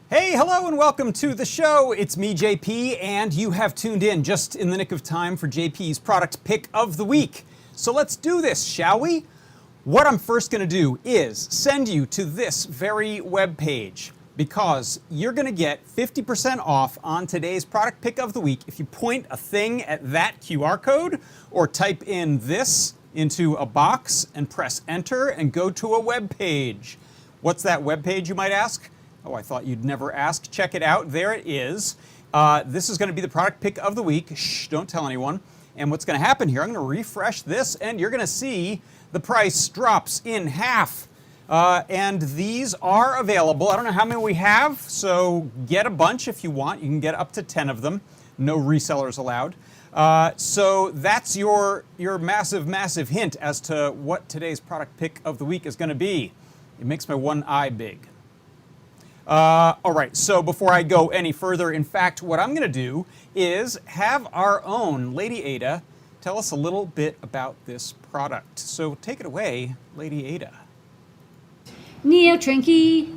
Hey, hello and welcome to the show. It's me, JP, and you have tuned in just in the nick of time for JP's product pick of the week. So let's do this, shall we? What I'm first going to do is send you to this very web page because you're going to get 50% off on today's product pick of the week if you point a thing at that QR code or type in this into a box and press enter and go to a web page. What's that web page, you might ask? Oh, I thought you'd never ask. Check it out. There it is. This is going to be the product pick of the week. Shh, don't tell anyone. And what's going to happen here, I'm going to refresh this, and you're going to see the price drops in half. And these are available. I don't know how many we have, so get a bunch if you want. You can get up to 10 of them. No resellers allowed. So that's your massive, massive hint as to what today's product pick of the week is going to be. It makes my one eye big. All right, so before I go any further, in fact, what I'm going to do is have our own Lady Ada tell us a little bit about this product. So take it away, Lady Ada. Trinkey,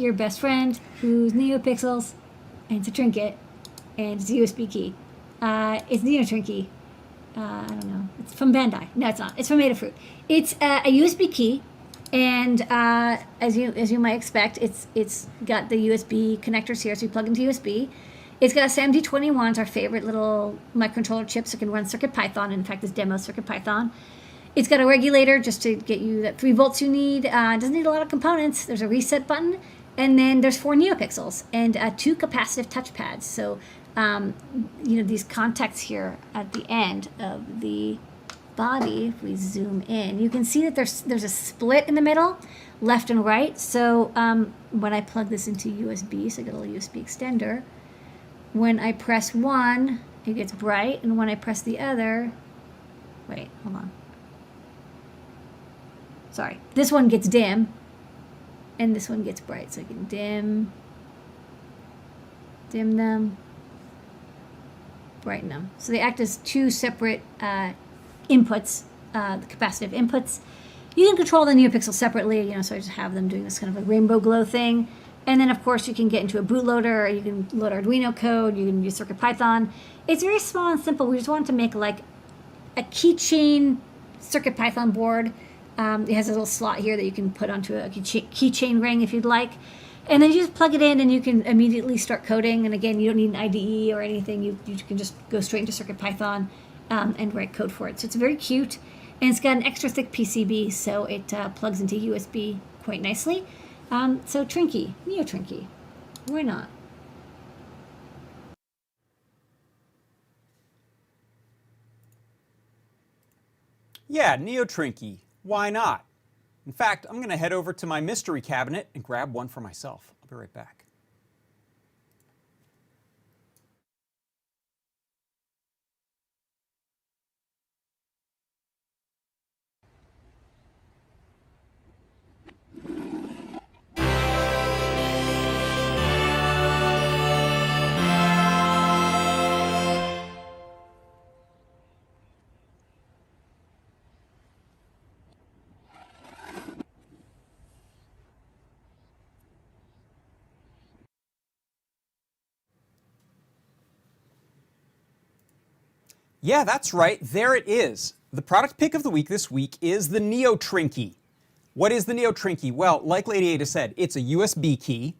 your best friend, who's NeoPixels, and it's a trinket, and it's a USB key. It's Trinkey. I don't know. It's from Bandai. No, it's not. It's from Adafruit. It's a USB key. And as you might expect, it's got the USB connectors here, so you plug into USB. It's got a SAMD21, it's our favorite little microcontroller chip, so it can run CircuitPython. In fact, this demo CircuitPython. It's got a regulator just to get you that 3 volts you need. It doesn't need a lot of components. There's a reset button, and then there's 4 NeoPixels and 2 capacitive touchpads. So these contacts here at the end of the body, if we zoom in, you can see that there's a split in the middle, left and right. So when I plug this into USB, so I get a little USB extender, when I press one, it gets bright, and when I press the other, wait, hold on. Sorry, this one gets dim, and this one gets bright. So I can dim them, brighten them. So they act as 2 separate inputs, the capacitive inputs. You can control the NeoPixels separately, so I just have them doing this kind of a rainbow glow thing. And then, of course, you can get into a bootloader, or you can load Arduino code, you can use CircuitPython. It's very small and simple. We just wanted to make like a keychain CircuitPython board. It has a little slot here that you can put onto a keychain ring if you'd like. And then you just plug it in and you can immediately start coding. And again, you don't need an IDE or anything. You can just go straight into CircuitPython and write code for it. So it's very cute, and it's got an extra thick PCB, so it plugs into USB quite nicely. So Trinkey, Trinkey, why not? Yeah, Trinkey, why not? In fact, I'm going to head over to my mystery cabinet and grab one for myself. I'll be right back. Yeah, that's right. There it is. The product pick of the week this week is the Trinkey. What is the Trinkey? Well, like Lady Ada said, it's a USB key.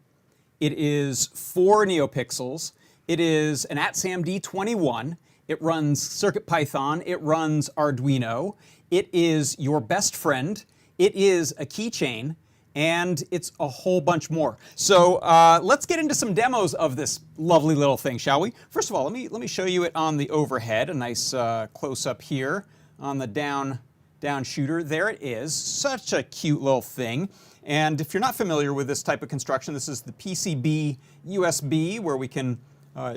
It is 4 NeoPixels. It is an ATSAMD21. It runs CircuitPython. It runs Arduino. It is your best friend. It is a keychain. And it's a whole bunch more. So let's get into some demos of this lovely little thing, shall we? First of all, let me show you it on the overhead. A nice close-up here on the down shooter. There it is. Such a cute little thing. And if you're not familiar with this type of construction, this is the PCB USB, where we can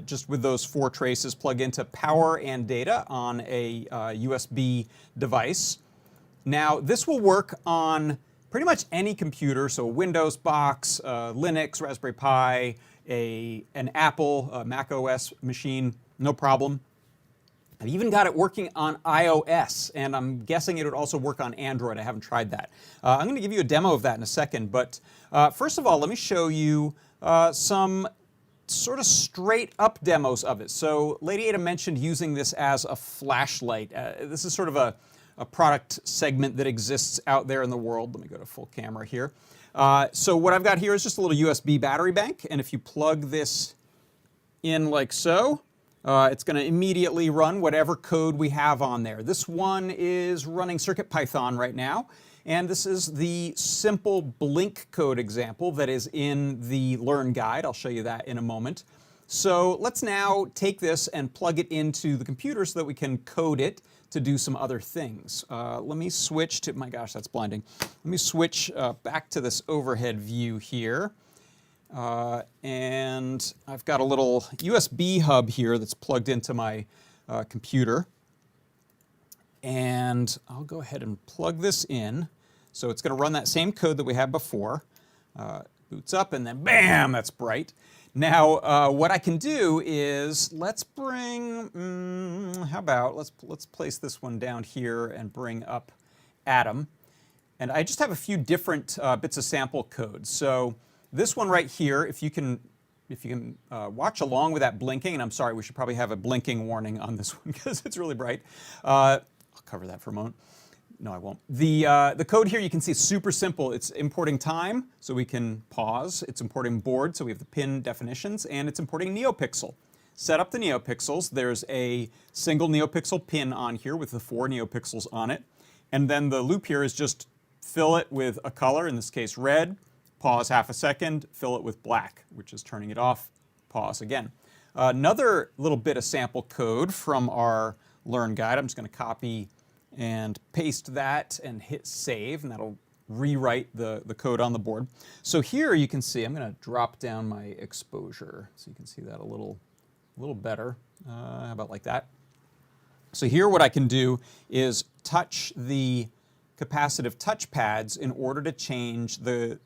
just with those 4 traces plug into power and data on a USB device. Now, this will work on pretty much any computer, so a Windows box, Linux, Raspberry Pi, an Apple, Mac OS machine, no problem. I've even got it working on iOS, and I'm guessing it would also work on Android. I haven't tried that. I'm going to give you a demo of that in a second, but first of all, let me show you some sort of straight up demos of it. So Lady Ada mentioned using this as a flashlight. This is sort of a product segment that exists out there in the world. Let me go to full camera here. So what I've got here is just a little USB battery bank, and if you plug this in like so, it's going to immediately run whatever code we have on there. This one is running CircuitPython right now, and this is the simple blink code example that is in the Learn guide. I'll show you that in a moment. So let's now take this and plug it into the computer so that we can code it to do some other things. Let me switch to, my gosh, that's blinding. Let me switch back to this overhead view here. And I've got a little USB hub here that's plugged into my computer. And I'll go ahead and plug this in. So it's going to run that same code that we had before. Boots up and then bam, that's bright. Now what I can do is let's bring, how about, let's place this one down here and bring up Atom. And I just have a few different bits of sample code. So this one right here, if you can watch along with that blinking, and I'm sorry, we should probably have a blinking warning on this one because it's really bright. I'll cover that for a moment. No, I won't. The code here you can see is super simple. It's importing time, so we can pause. It's importing board, so we have the pin definitions, and it's importing NeoPixel. Set up the NeoPixels. There's a single NeoPixel pin on here with the 4 NeoPixels on it. And then the loop here is just fill it with a color, in this case red, pause half a second, fill it with black, which is turning it off, pause again. Another little bit of sample code from our Learn guide. I'm just going to copy and paste that and hit save, and that'll rewrite the code on the board. So here you can see, I'm going to drop down my exposure so you can see that a little better. How about like that? So here what I can do is touch the capacitive touch pads in order to change the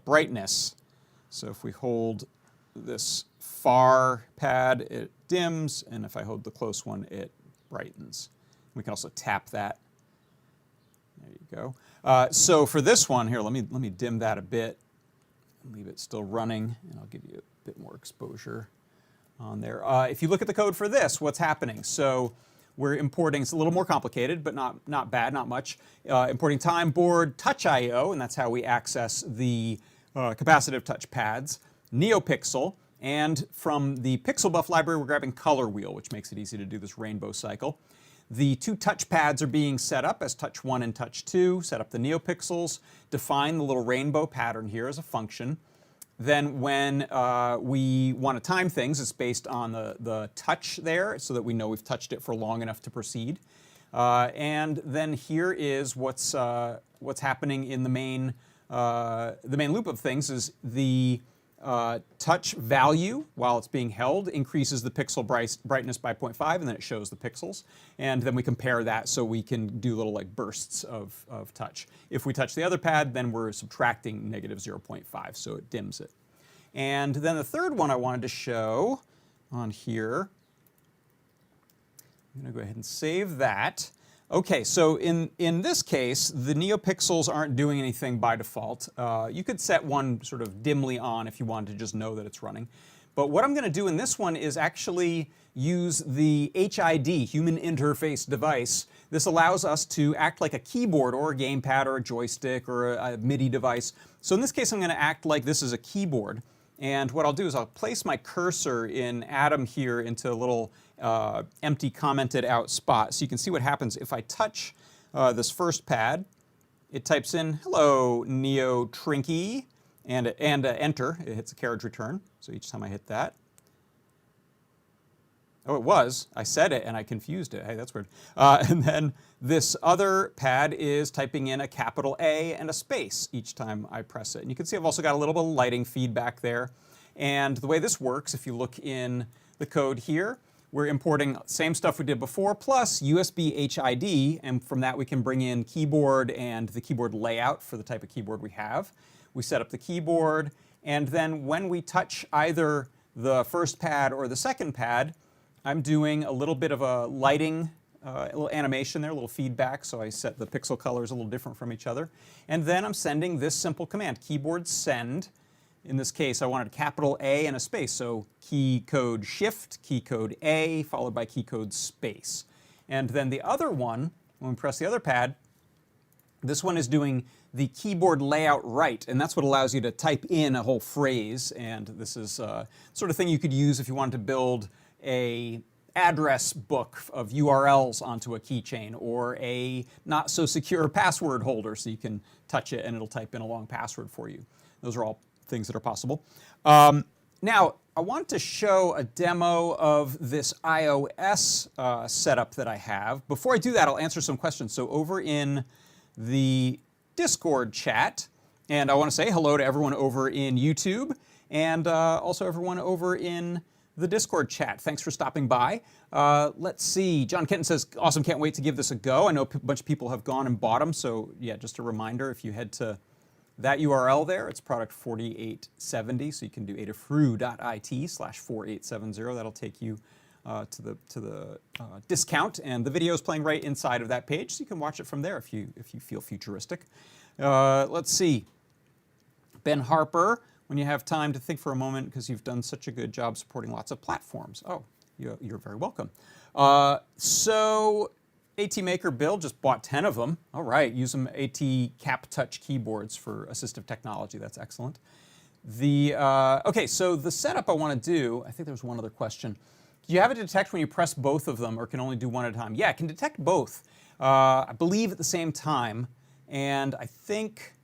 brightness. So if we hold this far pad, it dims, and if I hold the close one, it brightens. We can also tap that. There you go. So for this one here, let me dim that a bit and leave it still running, and I'll give you a bit more exposure on there. If you look at the code for this, what's happening? So we're importing, it's a little more complicated, but not bad, not much. Importing time, board, touch I/O, and that's how we access the capacitive touch pads, NeoPixel, and from the Pixel Buff library, we're grabbing Color Wheel, which makes it easy to do this rainbow cycle. The 2 touch pads are being set up as touch 1 and touch 2, set up the NeoPixels, define the little rainbow pattern here as a function. Then when we want to time things, it's based on the touch there so that we know we've touched it for long enough to proceed. And then here is what's happening in the main loop of things is the touch value, while it's being held, increases the pixel brightness by 0.5, and then it shows the pixels. And then we compare that so we can do little like bursts of touch. If we touch the other pad, then we're subtracting negative 0.5, so it dims it. And then the third one I wanted to show on here, I'm going to go ahead and save that. Okay, so in this case, the NeoPixels aren't doing anything by default. You could set one sort of dimly on if you wanted to just know that it's running. But what I'm going to do in this one is actually use the HID, Human Interface Device. This allows us to act like a keyboard or a gamepad or a joystick or a MIDI device. So in this case, I'm going to act like this is a keyboard. And what I'll do is I'll place my cursor in Atom here into a little empty commented out spot. So you can see what happens if I touch this first pad. It types in, hello, Neo Trinkey, and enter. It hits a carriage return. So each time I hit that. Oh, it was. I said it and I confused it. Hey, that's weird. And then this other pad is typing in a capital A and a space each time I press it. And you can see I've also got a little bit of lighting feedback there. And the way this works, if you look in the code here, we're importing same stuff we did before, plus USB HID, and from that we can bring in keyboard and the keyboard layout for the type of keyboard we have. We set up the keyboard, and then when we touch either the first pad or the second pad, I'm doing a little bit of a lighting, a little animation there, a little feedback, so I set the pixel colors a little different from each other. And then I'm sending this simple command, keyboard send, In this case, I wanted a capital A and a space, so key code shift, key code A, followed by key code space. And then the other one, when we press the other pad, this one is doing the keyboard layout right, and that's what allows you to type in a whole phrase. And this is sort of thing you could use if you wanted to build a address book of URLs onto a keychain, or a not so secure password holder, so you can touch it and it'll type in a long password for you. Those are all things that are possible. Now, I want to show a demo of this iOS setup that I have. Before I do that, I'll answer some questions. So over in the Discord chat, and I want to say hello to everyone over in YouTube, and also everyone over in the Discord chat. Thanks for stopping by. Let's see. John Kenton says, awesome, can't wait to give this a go. I know a bunch of people have gone and bought them, so yeah, just a reminder, if you head to that URL there, it's product 4870, so you can do adafruit.it/4870. That'll take you to the discount, and the video is playing right inside of that page, so you can watch it from there if you feel futuristic. Let's see. Ben Harper, when you have time to think for a moment, because you've done such a good job supporting lots of platforms. Oh, you're very welcome. So ATmaker Bill just bought 10 of them. All right, use some AT Cap Touch keyboards for assistive technology. That's excellent. Okay, so the setup I want to do, I think there was one other question. Do you have it detect when you press both of them, or can only do one at a time? Yeah, it can detect both, I believe at the same time, and I think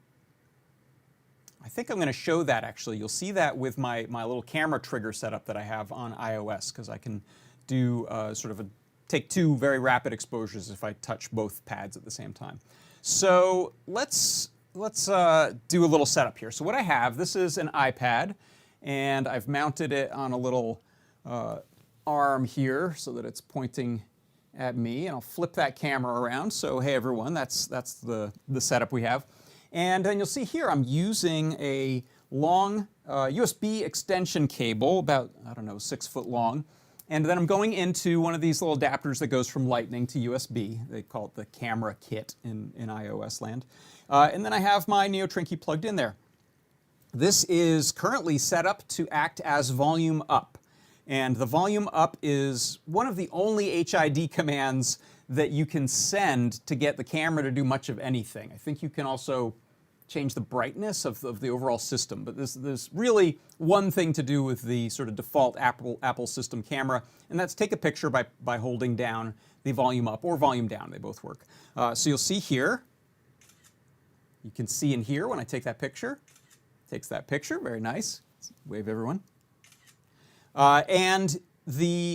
I'm going to show that actually. You'll see that with my little camera trigger setup that I have on iOS, because I can do take two very rapid exposures if I touch both pads at the same time. So let's do a little setup here. So what I have, this is an iPad, and I've mounted it on a little arm here so that it's pointing at me, and I'll flip that camera around. So hey everyone, that's the setup we have. And then you'll see here I'm using a long USB extension cable, about, I don't know, 6 foot long. And then I'm going into one of these little adapters that goes from Lightning to USB. They call it the camera kit in iOS land. And then I have my Trinkey plugged in there. This is currently set up to act as volume up. And the volume up is one of the only HID commands that you can send to get the camera to do much of anything. I think you can also change the brightness of the overall system, but there's really one thing to do with the sort of default Apple system camera, and that's take a picture by holding down the volume up or volume down. They both work. So you'll see here, you can see in here when I take that picture, takes that picture, very nice. Let's wave everyone. And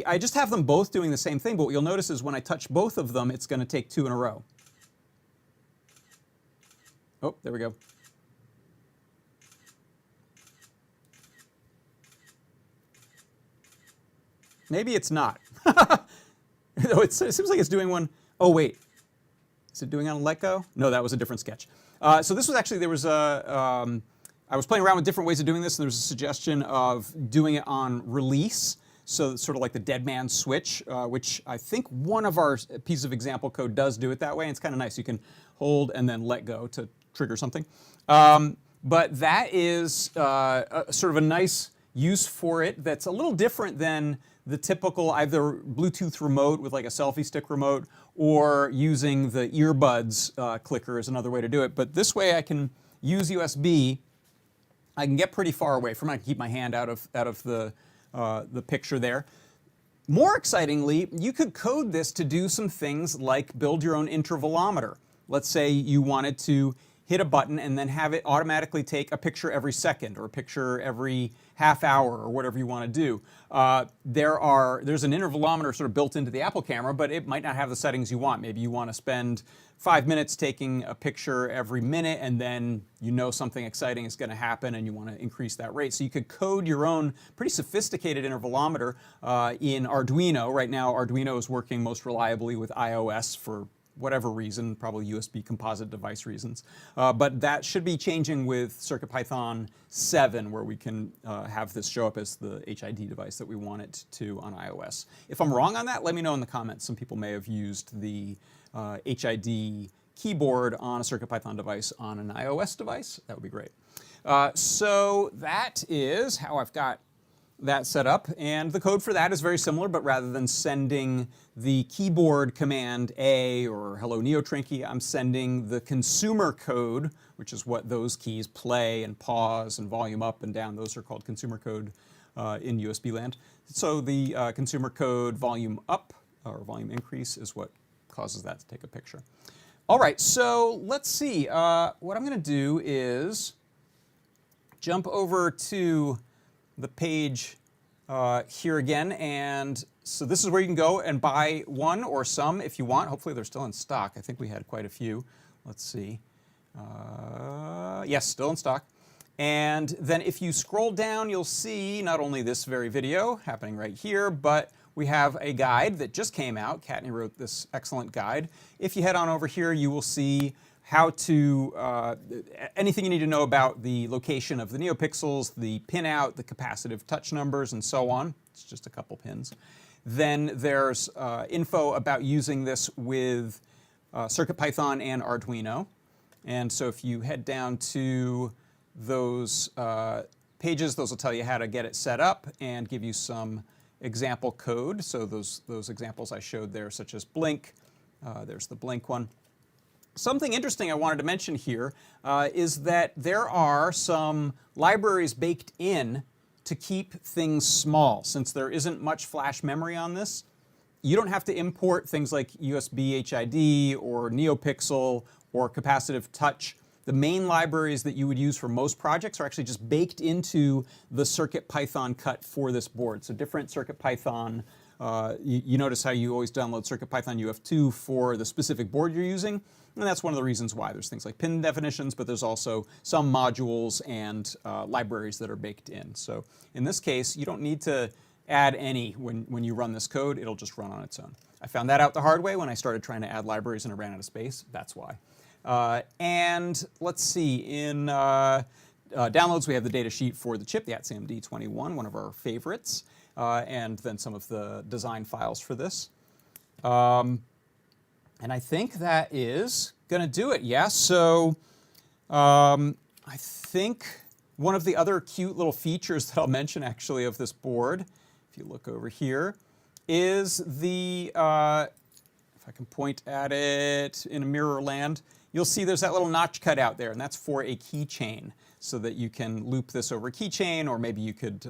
I just have them both doing the same thing, but what you'll notice is when I touch both of them, it's going to take 2 in a row. Oh, there we go. Maybe it's not. No, it seems like it's doing one. Oh, wait. Is it doing on let go? No, that was a different sketch. So this was actually, there was I was playing around with different ways of doing this, and there was a suggestion of doing it on release. So it's sort of like the dead man switch, which I think one of our pieces of example code does do it that way, and it's kind of nice. You can hold and then let go to trigger something. But that is sort of a nice use for it that's a little different than the typical either Bluetooth remote with like a selfie stick remote, or using the earbuds clicker is another way to do it. But this way I can use USB. I can get pretty far away from it. I can keep my hand out of the picture there. More excitingly, you could code this to do some things like build your own intervalometer. Let's say you wanted to hit a button and then have it automatically take a picture every second or a picture every half hour or whatever you want to do. There's an intervalometer sort of built into the Apple camera, but it might not have the settings you want. Maybe you want to spend 5 minutes taking a picture every minute, and then you know something exciting is going to happen and you want to increase that rate. So you could code your own pretty sophisticated intervalometer in Arduino. Right now, Arduino is working most reliably with iOS for whatever reason, probably USB composite device reasons. But that should be changing with CircuitPython 7, where we can have this show up as the HID device that we want it to on iOS. If I'm wrong on that, let me know in the comments. Some people may have used the HID keyboard on a CircuitPython device on an iOS device. That would be great. So that is how I've got that set up, and the code for that is very similar, but rather than sending the keyboard command A or hello NeoTrinkey, I'm sending the consumer code, which is what those keys play and pause and volume up and down. Those are called consumer code in USB land. So the consumer code volume up or volume increase is what causes that to take a picture. All right, so let's see. What I'm going to do is jump over to the page here again, and so this is where you can go and buy one or some if you want. Hopefully they're still in stock. I think we had quite a few. Let's see. Yes, still in stock. And then if you scroll down, you'll see not only this very video happening right here, but we have a guide that just came out. Kattni wrote this excellent guide. If you head on over here, you will see how to, anything you need to know about the location of the NeoPixels, the pinout, the capacitive touch numbers, and so on. It's just a couple pins. Then there's info about using this with CircuitPython and Arduino. And so if you head down to those pages, those will tell you how to get it set up and give you some example code. So those examples I showed there, such as Blink, there's the Blink one. Something interesting I wanted to mention here is that there are some libraries baked in to keep things small. Since there isn't much flash memory on this, you don't have to import things like USB HID or NeoPixel or capacitive touch. The main libraries that you would use for most projects are actually just baked into the CircuitPython cut for this board. So different CircuitPython, you notice how you always download CircuitPython UF2 for the specific board you're using. And that's one of the reasons why. There's things like pin definitions, but there's also some modules and libraries that are baked in. So in this case, you don't need to add any when you run this code. It'll just run on its own. I found that out the hard way when I started trying to add libraries and I ran out of space. That's why. And let's see, in downloads, we have the data sheet for the chip, the ATSAM-D21, one of our favorites, and then some of the design files for this. And I think that is going to do it. Yeah, so I think one of the other cute little features that I'll mention actually of this board, if you look over here, is the, if I can point at it in a mirror land, you'll see there's that little notch cut out there, and that's for a keychain, so that you can loop this over a keychain, or maybe you could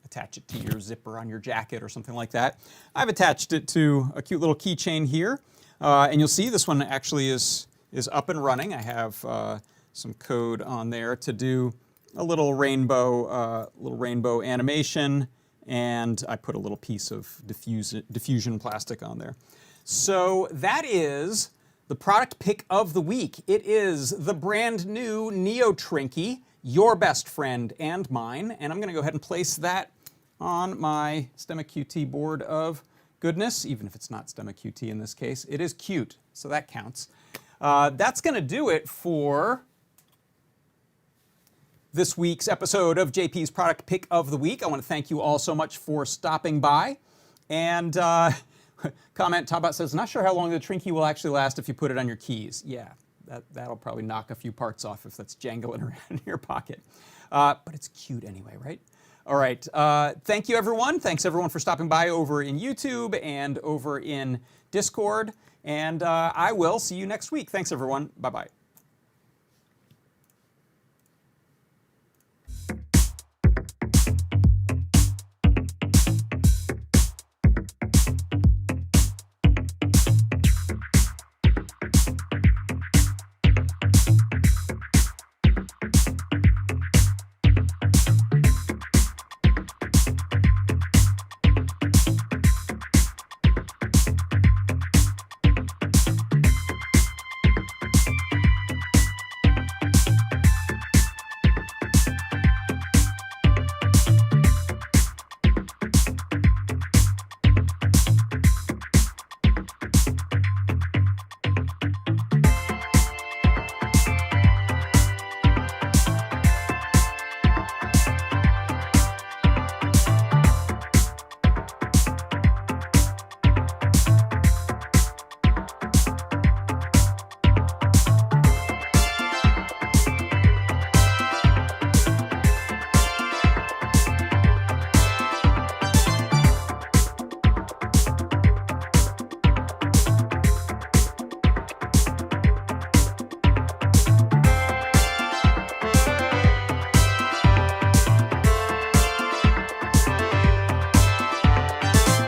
attach it to your zipper on your jacket or something like that. I've attached it to a cute little keychain here. And you'll see this one actually is up and running. I have some code on there to do a little rainbow animation, and I put a little piece of diffusion plastic on there. So that is the product pick of the week. It is the brand new NeoTrinkey, your best friend and mine, and I'm going to go ahead and place that on my Stemma QT board of goodness, even if it's not Stemma QT in this case. It is cute, so that counts. That's going to do it for this week's episode of JP's Product Pick of the Week. I want to thank you all so much for stopping by. And comment, Tabat says, not sure how long the Trinkey will actually last if you put it on your keys. Yeah, that'll probably knock a few parts off if that's jangling around in your pocket. But it's cute anyway, right? All right, thank you everyone. Thanks everyone for stopping by over in YouTube and over in Discord. And I will see you next week. Thanks everyone. Bye-bye.